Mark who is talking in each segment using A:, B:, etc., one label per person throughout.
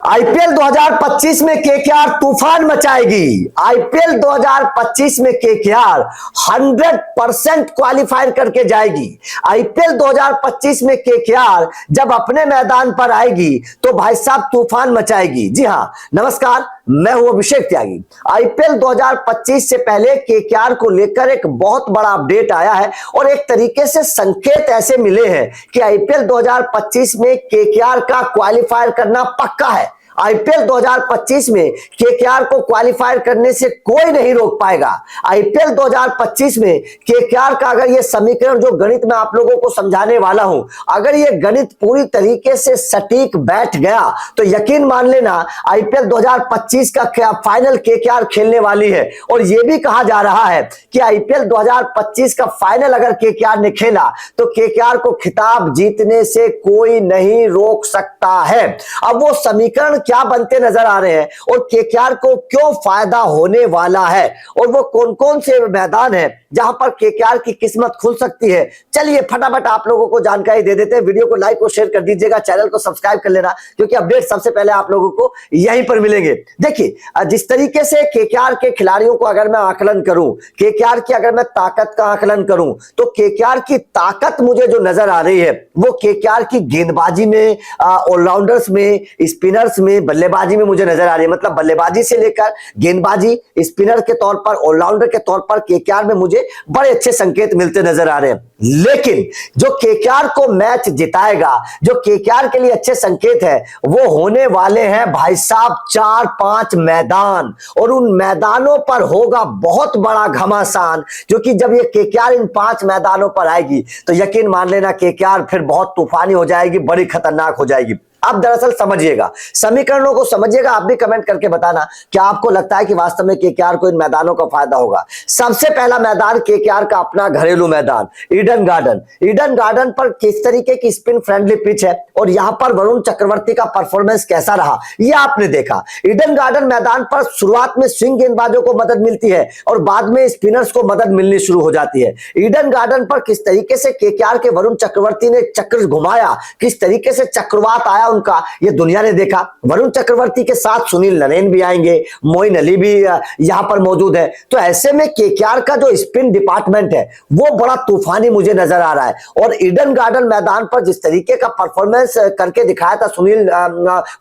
A: IPL 2025 में KKR तूफान मचाएगी। IPL 2025 में केकेआर 100% क्वालिफाई करके जाएगी। आईपीएल 2025 में केकेआर जब अपने मैदान पर आएगी तो भाई साहब तूफान मचाएगी। जी हां, नमस्कार, मैं हूं अभिषेक त्यागी। आईपीएल 2025 से पहले केकेआर को लेकर एक बहुत बड़ा अपडेट आया है और एक तरीके से संकेत ऐसे मिले हैं कि आईपीएल 2025 में केकेआर का क्वालिफाई करना पक्का है। आईपीएल 2025 में केकेआर को क्वालिफाई करने से कोई नहीं रोक पाएगा। आईपीएल 2025 में केकेआर का अगर ये समीकरण, जो गणित मैं आप लोगों को समझाने वाला हूं, अगर ये गणित पूरी तरीके से सटीक बैठ गया तो यकीन मान लेना आईपीएल 2025 का फाइनल केकेआर खेलने वाली है। और यह भी कहा जा रहा है कि आईपीएल 2025 का फाइनल अगर केकेआर ने खेला तो केकेआर को खिताब जीतने से कोई नहीं रोक सकता है। अब वो समीकरण क्या बनते नजर आ रहे हैं और केकेआर को क्यों फायदा होने वाला है और वो कौन कौन से मैदान है जहां पर केकेआर की किस्मत खुल सकती है, चलिए फटाफट आप लोगों को जानकारी दे देते हैं। वीडियो को लाइक और शेयर कर दीजिएगा, चैनल को सब्सक्राइब कर लेना क्योंकि अपडेट सबसे पहले आप लोगों को यहीं पर मिलेंगे। देखिए, जिस तरीके से केकेआर के खिलाड़ियों को अगर मैं आकलन करूं, केकेआर की अगर मैं ताकत का आकलन करूं तो केकेआर की ताकत मुझे जो नजर आ रही है वो केकेआर की गेंदबाजी में, ऑलराउंडर्स में, स्पिनर्स में, बल्लेबाजी में मुझे नजर आ रही है। मतलब बल्लेबाजी से लेकर गेंदबाजी, स्पिनर के तौर पर, ऑलराउंडर के तौर पर केकेआर में मुझे बड़े अच्छे संकेत मिलते नजर आ रहे हैं। लेकिन जो केकेआर को मैच जिताएगा, जो केकेआर के लिए अच्छे संकेत है, वो होने वाले हैं भाई साहब 4-5 मैदान, और उन मैदानों पर होगा बहुत बड़ा घमासान। क्योंकि जब ये केकेआर इन 5 मैदानों पर आएगी तो यकीन मान लेना केकेआर फिर बहुत तूफानी हो जाएगी, बड़ी खतरनाक हो जाएगी। अब दरअसल समझिएगा, समीकरणों को समझिएगा। आप भी कमेंट करके बताना क्या आपको लगता है कि वास्तव में केकेआर को इन मैदानों का फायदा होगा। सबसे पहला मैदान केकेआर का अपना घरेलू मैदान ईडन गार्डन। ईडन गार्डन पर किस तरीके की स्पिन फ्रेंडली पिच है और यहां पर वरुण चक्रवर्ती का परफॉर्मेंस कैसा रहा ये आपने देखा। ईडन गार्डन मैदान पर शुरुआत में स्विंग गेंदबाजों को मदद मिलती है और बाद में स्पिनर्स को मदद मिलनी शुरू हो जाती है। ईडन गार्डन पर किस तरीके से केकेआर के वरुण चक्रवर्ती ने चक्र घुमाया, किस तरीके से चक्रवात आया उनका, ये दुनिया ने देखा। वरुण चक्रवर्ती के साथ सुनील नरेन भी आएंगे, मोइन अली भी यहां पर मौजूद है। तो ऐसे में केकेआर का जो स्पिन डिपार्टमेंट है वो बड़ा तूफानी मुझे नजर आ रहा है। और ईडन गार्डन मैदान पर जिस तरीके का परफॉर्मेंस करके दिखाया था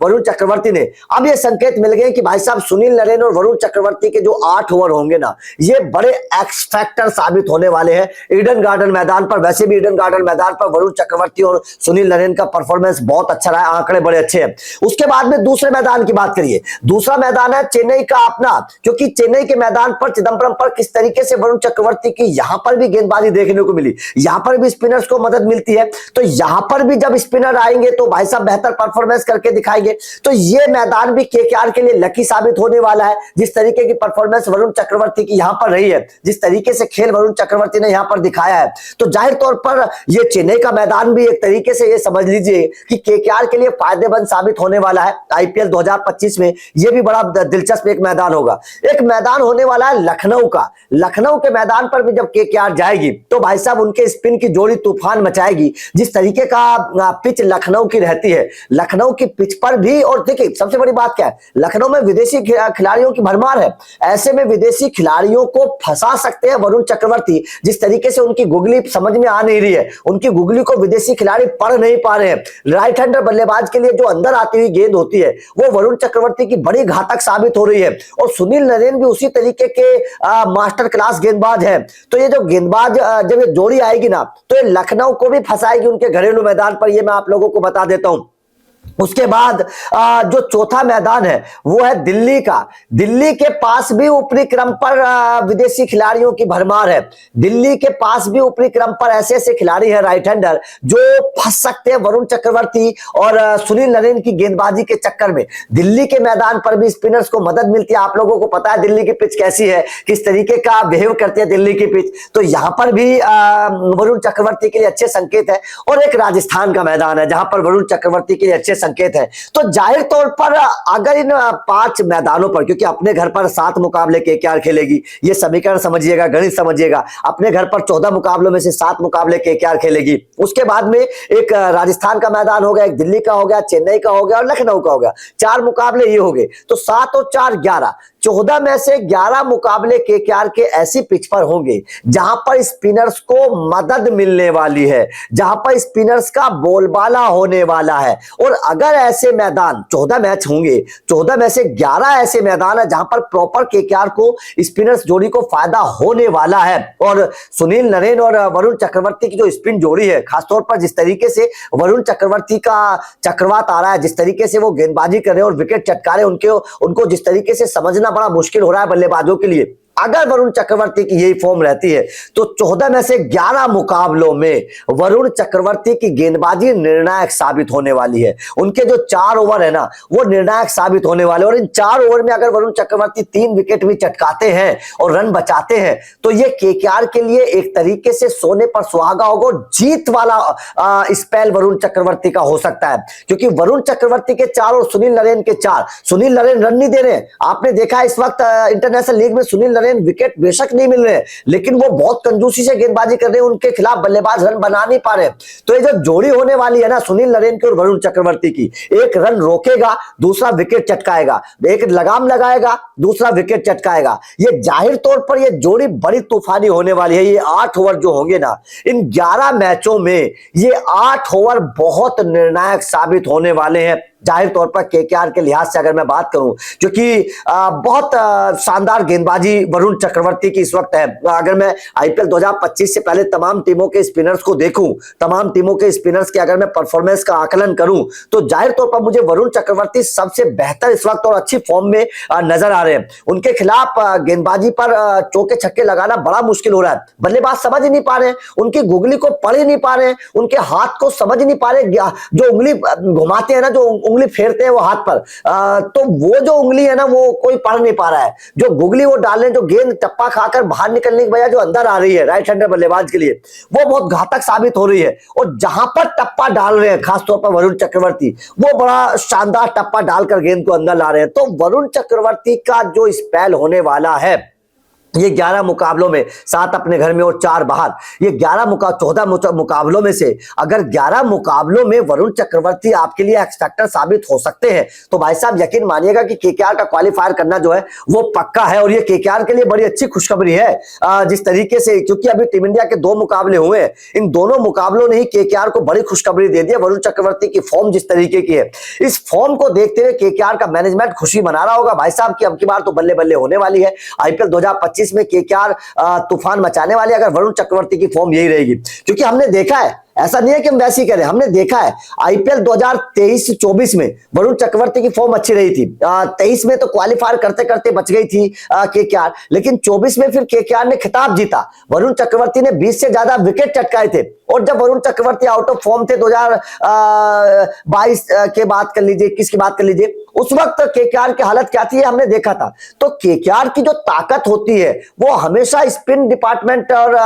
A: वरुण चक्रवर्ती ने, अब ये संकेत मिल गए कि भाई साहब सुनील नरेन और वरुण चक्रवर्ती के जो 8 ओवर होंगे ना, ये बड़े एक्स फैक्टर साबित होने वाले हैं ईडन गार्डन मैदान पर। वैसे भी ईडन गार्डन मैदान पर वरुण चक्रवर्ती और सुनील नरेन का परफॉर्मेंस बहुत अच्छा रहा है, आंकड़े बड़े अच्छे हैं। उसके बाद में दूसरे मैदान की बात करिए। दूसरा मैदान है चेन्नई का अपना, क्योंकि चेन्नई के मैदान पर चिदंबरम पर किस तरीके से वरुण चक्रवर्ती की यहां पर भी गेंदबाजी देखने को मिली, यहां पर भी स्पिनर्स को मदद मिलती है। तो यहां पर भी जब स्पिनर आएंगे तो भाई साहब बेहतर परफॉर्मेंस करके दिखाएंगे। तो ये मैदान भी केकेआर के लिए लकी साबित होने वाला है। जिस तरीके की परफॉर्मेंस वरुण चक्रवर्ती की यहां पर रही है, जिस तरीके से खेल वरुण चक्रवर्ती ने यहां पर दिखाया है, तो जाहिर तौर पर ये चेन्नई का मैदान भी एक तरीके से ये समझ लीजिए कि केकेआर के लिए फायदेमंद साबित होने वाला है। आईपीएल 2025 में यह भी बड़ा दिलचस्प एक मैदान होगा। एक मैदान होने वाला है लखनऊ का। लखनऊ के मैदान पर भी जब केकेआर जाएगी तो भाई साहब उनके स्पिन की जोड़ी तूफान मचाएगी। जिस तरीके का पिच लखनऊ की रहती है, लखनऊ की पिच पर भी, और देखिए सबसे बड़ी बात क्या है, लखनऊ में विदेशी खिलाड़ियों की भरमार है। ऐसे में विदेशी खिलाड़ियों को फंसा सकते हैं वरुण चक्रवर्ती। जिस तरीके से उनकी गुगली समझ में आ नहीं रही है, उनकी गुगली को विदेशी खिलाड़ी पढ़ नहीं पा रहे हैं। राइट हैंडर बल्लेबाज के लिए जो अंदर आती हुई गेंद होती है वो वरुण चक्रवर्ती की बड़ी घातक साबित हो रही है। और सुनील नरेन भी उसी तरीके के मास्टर क्लास गेंदबाज है। तो ये जो गेंदबाज जब ये जोड़ी आएगी ना तो ये लखनऊ को भी फंसाएगी उनके घरेलू मैदान पर, ये मैं आप लोगों को बता देता हूं। उसके बाद जो चौथा मैदान है वो है दिल्ली का। दिल्ली के पास भी ऊपरी क्रम पर विदेशी खिलाड़ियों की भरमार है। दिल्ली के पास भी ऊपरी क्रम पर ऐसे ऐसे खिलाड़ी हैं राइट हैंडर जो फंस सकते हैं वरुण चक्रवर्ती और सुनील नरेन की गेंदबाजी के चक्कर में। दिल्ली के मैदान पर भी स्पिनर्स को मदद मिलती है। आप लोगों को पता है दिल्ली की पिच कैसी है, किस तरीके का बिहेव करती है दिल्ली की पिच। तो यहां पर भी वरुण चक्रवर्ती के लिए अच्छे संकेत है। और एक राजस्थान का मैदान है जहां पर वरुण चक्रवर्ती के लिए अच्छे संकेत हैं। तो जाहिर तौर पर अगर इन 5 मैदानों पर, क्योंकि अपने घर पर 7 मुकाबले केकेआर खेलेगी, ये समीकरण समझिएगा, गणित समझिएगा, अपने घर पर 14 मुकाबलों में से 7 मुकाबले केकेआर खेलेगी। उसके बाद में एक राजस्थान का मैदान हो गया, एक दिल्ली का हो गया, चेन्नई का हो गया और लखनऊ का हो गया, 4 मुकाबले ये हो गए। तो 7 और 4 11, 14 में से 11 मुकाबले केकेआर के ऐसी पिच पर होंगे जहां पर स्पिनर्स को मदद मिलने वाली है, जहां पर स्पिनर्स का बोलबाला होने वाला है। और अगर ऐसे मैदान 14 मैच होंगे, 14 में से 11 ऐसे मैदान है जहां पर प्रॉपर केकेआर को स्पिनर्स जोड़ी को फायदा होने वाला है। और सुनील नरेन और वरुण चक्रवर्ती की जो स्पिन जोड़ी है, खासतौर पर जिस तरीके से वरुण चक्रवर्ती का चक्रवात आ रहा है, जिस तरीके से वो गेंदबाजी कर रहे हैं और विकेट चटका रहे हैं, उनको जिस तरीके से समझना बड़ा मुश्किल हो रहा है बल्लेबाजों के लिए। अगर वरुण चक्रवर्ती की यही फॉर्म रहती है तो 14 में से 11 मुकाबलों में वरुण चक्रवर्ती की गेंदबाजी निर्णायक साबित होने वाली है। उनके जो 4 ओवर है ना, वो निर्णायक साबित होने वाले। और इन 4 ओवर में अगर वरुण चक्रवर्ती 3 विकेट भी चटकाते हैं और रन बचाते हैं तो ये केकेआर के लिए एक तरीके से सोने पर सुहागा होगा। जीत वाला स्पेल वरुण चक्रवर्ती का हो सकता है, क्योंकि वरुण चक्रवर्ती के 4 और सुनील नरेन के 4। सुनील नरेन रन नहीं दे रहे, आपने देखा इस वक्त इंटरनेशनल लीग में सुनील नरेन विकेट बेशक नहीं मिल रहे, लेकिन वो बहुत कंजूसी से गेंदबाजी कर रहे हैं, उनके खिलाफ बल्लेबाज रन बना नहीं पा रहे। तो ये जो जोड़ी होने वाली है ना सुनील नरेन की और वरुण चक्रवर्ती की, एक रन रोकेगा, दूसरा विकेट चटकाएगा, एक लगाम लगाएगा, दूसरा विकेट चटकाएगा। ये जाहिर तौर पर ये जोड़ी बड़ी तूफानी होने वाली है। ये 8 ओवर जो होंगे ना, इन 11 मैचों में ये 8 ओवर बहुत निर्णायक साबित होने वाले हैं। जाहिर तौर पर केकेआर के लिहाज से अगर मैं बात करूं, क्योंकि बहुत शानदार गेंदबाजी वरुण चक्रवर्ती की इस वक्त है। अगर मैं आईपीएल 2025 से पहले तमाम टीमों के स्पिनर्स को देखूं, तमाम टीमों के स्पिनर्स के अगर मैं परफॉर्मेंस का आकलन करूं, तो जाहिर तौर पर मुझे वरुण चक्रवर्ती सबसे बेहतर इस वक्त और अच्छी फॉर्म में नजर आ रहे हैं। उनके खिलाफ गेंदबाजी पर चौके छक्के लगाना बड़ा मुश्किल हो रहा है। बल्लेबाज समझ ही नहीं पा रहे, उनकी गुगली को पढ़ ही नहीं पा रहे, उनके हाथ को समझ नहीं पा रहे। जो उंगली घुमाते हैं ना, जो उंगली फेरते हैं वो हाथ पर, तो वो जो उंगली है ना वो कोई पढ़ नहीं पा रहा है। जो गुगली वो डाल रहे हैं, जो गेंद टप्पा खाकर बाहर निकलने की बजाय जो अंदर आ रही है राइट हैंडर बल्लेबाज के लिए, वो बहुत घातक साबित हो रही है। और जहां पर टप्पा डाल रहे हैं खासतौर पर वरुण चक्रवर्ती, वो बड़ा शानदार टप्पा डालकर गेंद को अंदर ला रहे हैं। तो वरुण चक्रवर्ती का जो स्पेल होने वाला है, ये 11 मुकाबलों में 7 अपने घर में और 4 बाहर, ये 14 मुकाबलों में से अगर 11 मुकाबलों में वरुण चक्रवर्ती आपके लिए एक्स फैक्टर साबित हो सकते हैं, तो भाई साहब यकीन मानिएगा कि केकेआर का क्वालिफायर करना जो है वो पक्का है। और ये केकेआर के लिए बड़ी अच्छी खुशखबरी है, जिस तरीके से, क्योंकि अभी टीम इंडिया के 2 मुकाबले हुए हैं, इन दोनों मुकाबलों ने ही केकेआर को बड़ी खुशखबरी दे दी है। वरुण चक्रवर्ती की फॉर्म जिस तरीके की है, इस फॉर्म को देखते हुए केकेआर का मैनेजमेंट खुशी मना रहा होगा भाई साहब की अब की बार तो बल्ले बल्ले होने वाली है। आईपीएल 2025 में केकेआर तूफान मचाने वाली अगर वरुण चक्रवर्ती की फॉर्म यही रहेगी, क्योंकि हमने देखा है, ऐसा नहीं है कि हम वैसे ही करें, हमने देखा है आईपीएल 2023-24 में वरुण चक्रवर्ती की फॉर्म अच्छी रही थी। 23 में तो क्वालिफायर करते करते बच गई थी केकेआर, लेकिन 24 में फिर केकेआर ने खिताब जीता। वरुण चक्रवर्ती ने 20 से ज्यादा विकेट चटकाए थे। और जब Varun Chakravarthy out of form थे 2022 के बात कर लीजिए, 21 की बात कर लीजिए, उस वक्त केकेआर की हालत क्या थी हमने देखा था। तो केकेआर की जो ताकत होती है वो हमेशा स्पिन डिपार्टमेंट और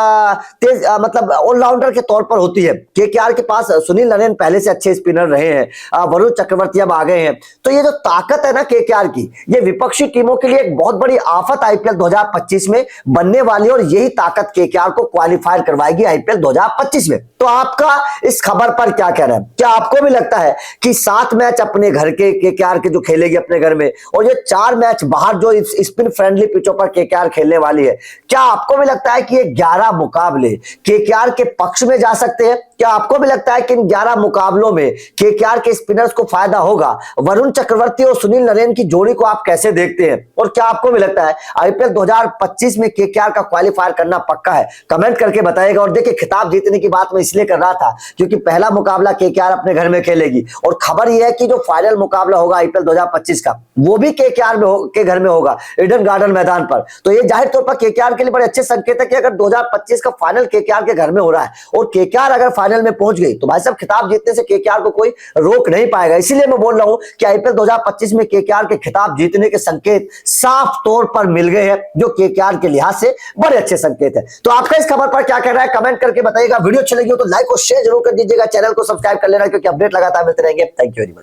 A: तेज मतलब ऑलराउंडर के तौर पर होती है। केकेआर के पास सुनील नरेन पहले से अच्छे स्पिनर रहे हैं, वरुण चक्रवर्ती अब आ गए हैं। तो ये जो ताकत है ना केकेआर की, ये विपक्षी टीमों के लिए एक बहुत बड़ी आफत आईपीएल 2025 में बनने वाली है। और यही ताकत केकेआर को क्वालिफायर करवाएगी आईपीएल 2025 में। तो आपका इस खबर पर क्या कहना है? क्या आपको भी लगता है कि 7 मैच अपने घर के केकेआर के जो खेलेगी अपने घर में, और ये 4 मैच बाहर जो स्पिन फ्रेंडली पिचों पर केकेआर खेलने वाली है, क्या आपको भी लगता है कि ये 11 मुकाबले केकेआर के पक्ष में जा सकते हैं? क्या आपको भी लगता है कि इन 11 मुकाबलों में केकेआर के स्पिनर्स को फायदा होगा? वरुण चक्रवर्ती और सुनील नरेन की जोड़ी को आप कैसे देखते हैं? और क्या आपको भी लगता है आईपीएल 2025 में केकेआर का क्वालिफायर करना पक्का है? कमेंट करके बताइएगा। और देखिए, खिताब जीतने की बात मैं इसलिए कर रहा था क्योंकि पहला मुकाबला केकेआर अपने घर में खेलेगी, और खबर यह है कि जो फाइनल मुकाबला होगा आईपीएल 2025 का, वो भी केकेआर के घर में होगा, ईडन गार्डन मैदान पर। तो ये जाहिर तौर पर केकेआर के लिए बड़े अच्छे संकेत है कि अगर 2025 का फाइनल केकेआर के घर में हो रहा है और केकेआर अगर फाइनल में पहुंच गई तो भाई साहब खिताब जीतने से केकेआर को कोई रोक नहीं पाएगा। इसीलिए मैं बोल रहा हूं कि आईपीएल 2025 में केकेआर के खिताब जीतने के संकेत साफ तौर पर मिल गए हैं, जो केकेआर के लिहाज से बड़े अच्छे संकेत है। तो आपका इस खबर पर क्या कहना है कमेंट करके बताइएगा। वीडियो अच्छी लगी हो तो लाइक और शेयर जरूर कर दीजिएगा, चैनल को सब्सक्राइब कर लेना क्योंकि अपडेट लगातार मिलते रहेंगे। Thank you very much.